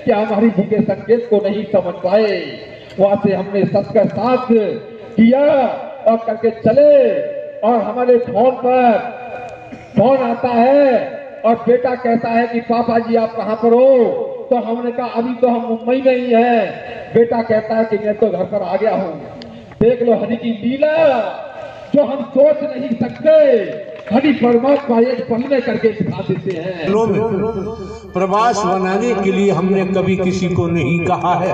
क्या हमारी जी के संकेत को नहीं समझ पाए। वहां से हमने सबका साथ किया और करके चले, और हमारे फोन आता है और बेटा कहता है कि पापा जी आप कहां पर हो। तो हमने कहा अभी तो हम मुंबई में ही हैं। बेटा कहता है कि मैं तो घर पर आ गया हूं। देख लो हरि की लीला, जो हम सोच नहीं सकते, हरि परमात्मा एक पल में करके दिखा देते हैं। प्रवास बनाने के लिए हमने कभी किसी को नहीं कहा है।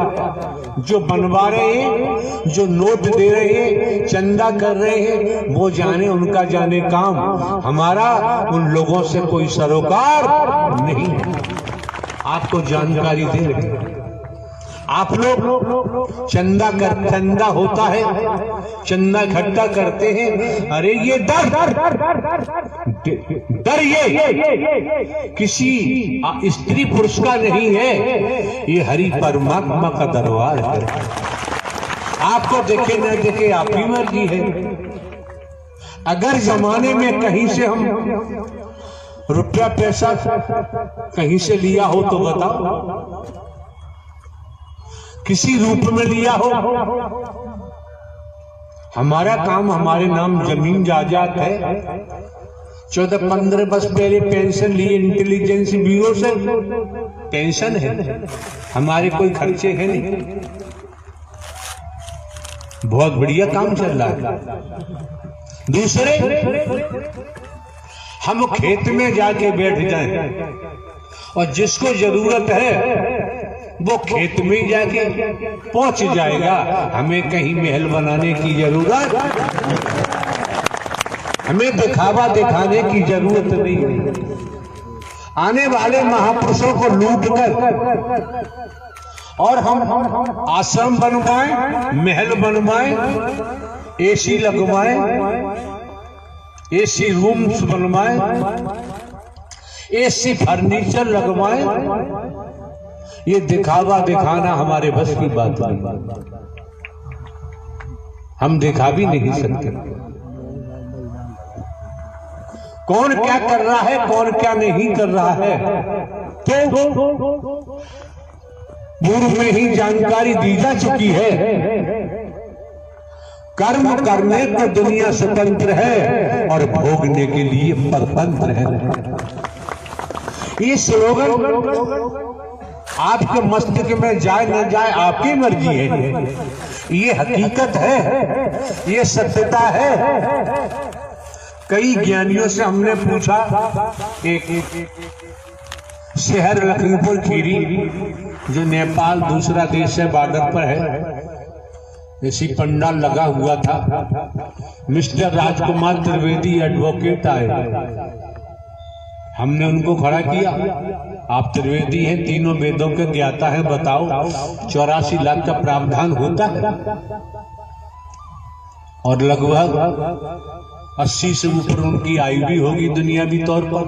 जो बनवा रहे हैं, जो नोट दे रहे हैं, चंदा कर रहे हैं, वो जाने, उनका जाने काम। हमारा उन लोगों से कोई सरोकार नहीं है। आपको जानकारी दे रहे हैं, आप लोग चंदा होता है, चंदा इकट्ठा करते हैं। अरे ये डर ये किसी स्त्री पुरुष का नहीं है, ये हरि परमात्मा का दरबार है। आपको देखे न देखे आप ही मर्जी है। अगर जमाने में कहीं से हम रुपया पैसा कहीं से लिया हो तो बताओ, किसी रूप में लिया हो। हमारा काम, हमारे नाम जमीन जायदाद है। 14-15 वर्ष पहले पेंशन लिए इंटेलिजेंस ब्यूरो से, पेंशन है, हमारे कोई खर्चे हैं नहीं। बहुत बढ़िया काम चल रहा है। दूसरे, हम खेत में जाके बैठ जाएं और जिसको जरूरत है वो खेत में जाके पहुंच जाएगा। हमें कहीं महल बनाने की जरूरत, हमें दिखावा दिखाने की जरूरत नहीं है। आने वाले महापुरुषों को लूट कर और हम आश्रम बनवाएं, महल बनवाएं, एसी लगवाएं, एसी रूम्स बनवाएं, एसी फर्नीचर लगवाएं, ये दिखावा दिखाना हमारे बस की बात नहीं। हम दिखा भी नहीं सकते। कौन क्या कर रहा है, कौन क्या नहीं कर रहा है, तो पूर्व में ही जानकारी दी जा चुकी है। कर्म करने को दुनिया स्वतंत्र है और भोगने के लिए परतंत्र है। ये स्लोगन आपके मस्तिष्क में जाए न जाए आपकी मर्जी है। ये हकीकत है, ये सत्यता है। कई ज्ञानियों से हमने पूछा, एक शहर लखीमपुर खीरी जो नेपाल दूसरा देश है, बॉर्डर पर है, इसी पंडाल लगा हुआ था। मिस्टर राजकुमार त्रिवेदी एडवोकेट आए, हमने उनको खड़ा किया। आप त्रिवेदी हैं, तीनों वेदों के ज्ञाता हैं, बताओ 84 लाख का प्रावधान होता है और लगभग 80 से ऊपर उनकी आयु भी होगी दुनियावी तौर पर।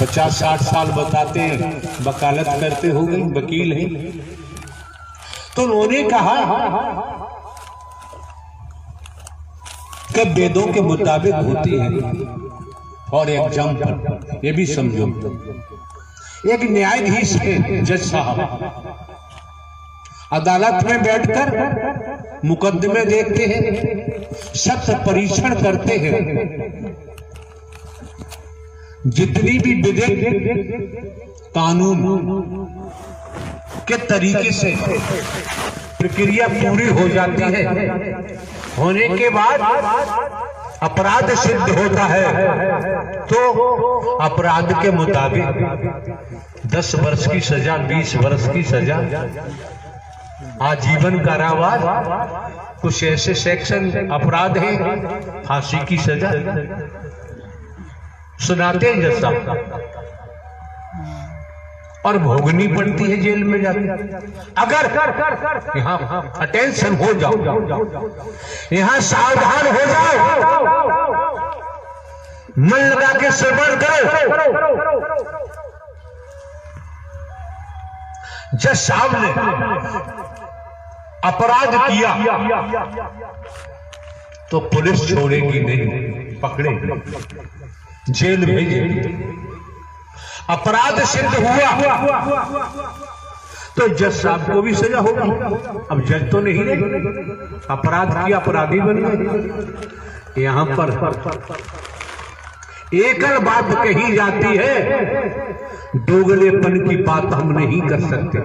50-60 साल बताते हैं, वकालत करते हो गए, वकील हैं। तो उन्होंने कहा कि वेदों के मुताबिक होती है। और एग्जाम्पल ये भी समझो, एक न्यायाधीश है, जज साहब अदालत में बैठकर मुकदमे देखते हैं, सत्य परीक्षण करते हैं। जितनी भी विधिक कानून के तरीके से प्रक्रिया पूरी हो जाती है, होने के बाद अपराध सिद्ध होता है तो अपराध के मुताबिक 10 वर्ष की सजा, 20 वर्ष की सजा, आजीवन कारावास, कुछ ऐसे सेक्शन अपराध हैं फांसी की सजा सुनाते हैं जज साहब, और भोगनी पड़ती है जेल में जाकर। अगर यहाँ अटेंशन हो जाओ, यहाँ सावधान हो जाओ, मन लगा के श्रवण करो। जज साहब ने अपराध किया तो पुलिस छोड़ेगी नहीं, पकड़ेगी, जेल भेजेगी। अपराध सिद्ध हुआ तो जज साहब को भी सजा होगी। अब जज तो नहीं रहे, अपराध किया अपराधी बन गए। यहां पर एकल बात कही जाती है, दोगलेपन की बात हम नहीं कर सकते।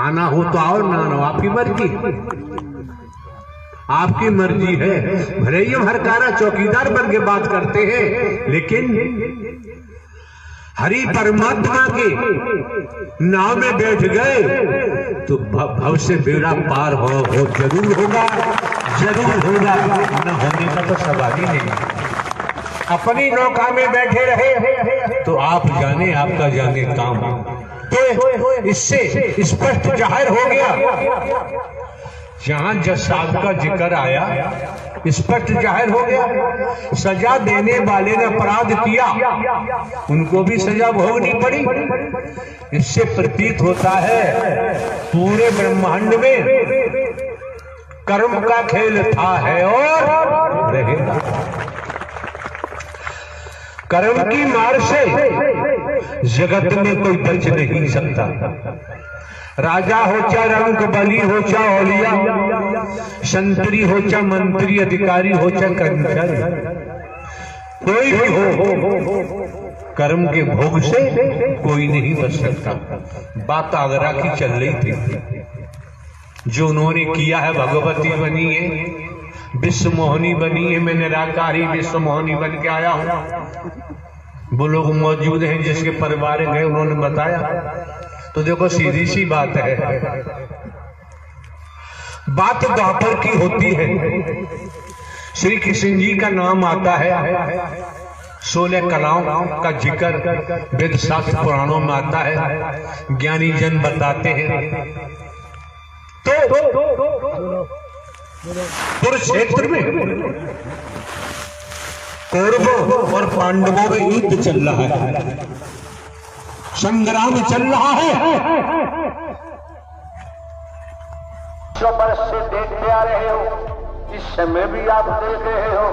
आना हो तो आओ, ना आना आपकी मर्जी, आपकी मर्जी है। भले ही हम हरकारा चौकीदार बन के बात करते हैं, लेकिन हरि परमात्मा के नाव में बैठ गए तो भव से बेड़ा पार हो जरूर होगा, जरूर होगा। न होने का तो सवाल ही नहीं। अपनी नौका में बैठे रहे तो आप जाने आपका जाने काम। तो इससे स्पष्ट जाहिर हो गया, जहां जज साहब का जिक्र आया स्पष्ट जाहिर हो गया, सजा देने वाले ने अपराध किया, उनको भी सजा भोगनी पड़ी। इससे प्रतीत होता है पूरे ब्रह्मांड में कर्म का खेल था, है और रहेगा। कर्म की मार से जगत में कोई बच नहीं सकता। राजा हो चाहे रंग बली हो चाहे औलिया, संतरी हो चाहे मंत्री, अधिकारी हो चाहे कर्मचारी, कोई भी हो कर्म के भोग से कोई नहीं बच सकता। बात आगरा की चल रही थी, जो उन्होंने किया है, भगवती बनी है, विश्व मोहनी बनी है, मैं निराकारी विश्व मोहनी बन के आया हूं। वो लोग मौजूद हैं जिसके परिवार गए, उन्होंने बताया। तो देखो सीधी सी बात है, बात द्वापर की होती है। श्री कृष्ण जी का नाम आता है, 16 कलाओं का जिक्र वेद शास्त्र पुराणों में आता है, ज्ञानी जन बताते हैं। तो कुरुक्षेत्र में कौरवों और पांडवों में युद्ध चल रहा है, संग्राम चल रहा है। बरस से देखते आ रहे हो, इस समय भी आप देख रहे हो।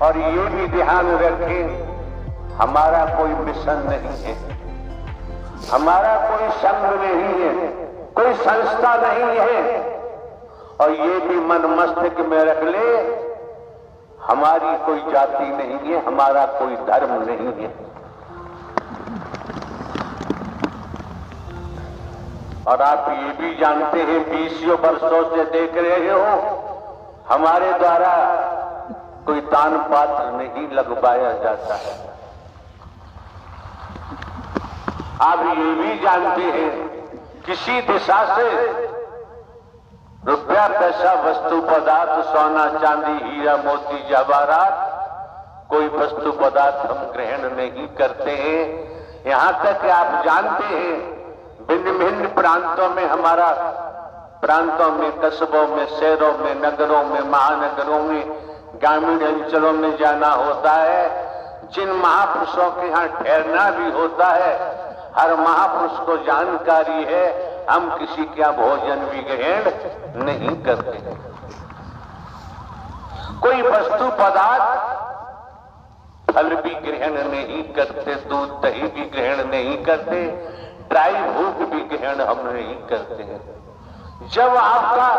और ये भी ध्यान रखें, हमारा कोई मिशन नहीं है, हमारा कोई संघ नहीं है, कोई संस्था नहीं है। और ये भी मन मस्तिष्क में रख ले, हमारी कोई जाति नहीं है, हमारा कोई धर्म नहीं है। और आप ये भी जानते हैं, 20 वर्षों से देख रहे हो, हमारे द्वारा कोई दान पात्र नहीं लगवाया जाता है। आप ये भी जानते हैं, किसी दिशा से रुपया पैसा वस्तु पदार्थ सोना चांदी हीरा मोती जवाहरात कोई वस्तु पदार्थ हम ग्रहण नहीं करते हैं। यहां तक कि आप जानते हैं, भिन्न भिन्न प्रांतों में, हमारा प्रांतों में, कस्बों में, शहरों में, नगरों में, महानगरों में, ग्रामीण अंचलों में जाना होता है। जिन महापुरुषों के यहाँ ठहरना भी होता है, हर महापुरुष को जानकारी है, हम किसी का भोजन भी ग्रहण नहीं करते। कोई वस्तु पदार्थ फल भी ग्रहण नहीं करते, दूध दही भी ग्रहण नहीं करते, ड्राई फ्रूट भी ग्रहण हम नहीं करते हैं। जब आपका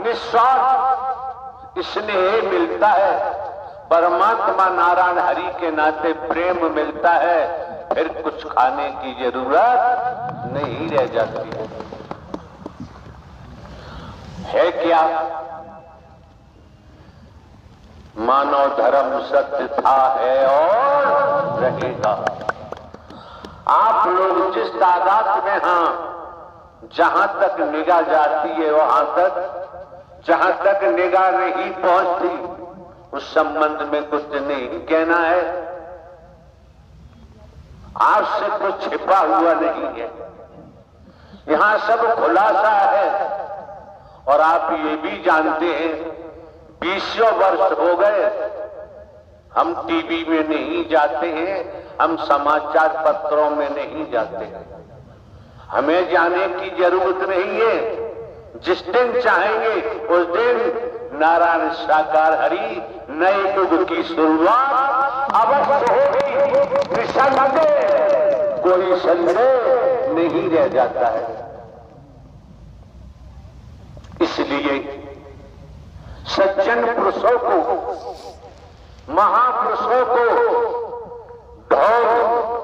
निस्वार्थ स्नेह मिलता है, परमात्मा नारायण हरि के नाते प्रेम मिलता है, फिर कुछ खाने की जरूरत नहीं रह जाती है क्या? मानव धर्म सत्य था, है और रहेगा। आप लोग जिस तादाद में हैं, जहां तक निगाह जाती है वहां तक, जहां तक निगाह नहीं पहुंचती उस संबंध में कुछ नहीं कहना है। आपसे कुछ छिपा हुआ नहीं है, यहां सब खुलासा है। और आप ये भी जानते हैं, 20 वर्ष हो गए हम टीवी में नहीं जाते हैं, हम समाचार पत्रों में नहीं जाते हैं। हमें जाने की जरूरत नहीं है। जिस दिन चाहेंगे उस दिन नारायण साकार हरि नए युग की शुरुआत अवश्य होगी। निसंदेह कोई संदेह नहीं रह जाता है। इसलिए सज्जन पुरुषों को, महापुरुषों को ढोल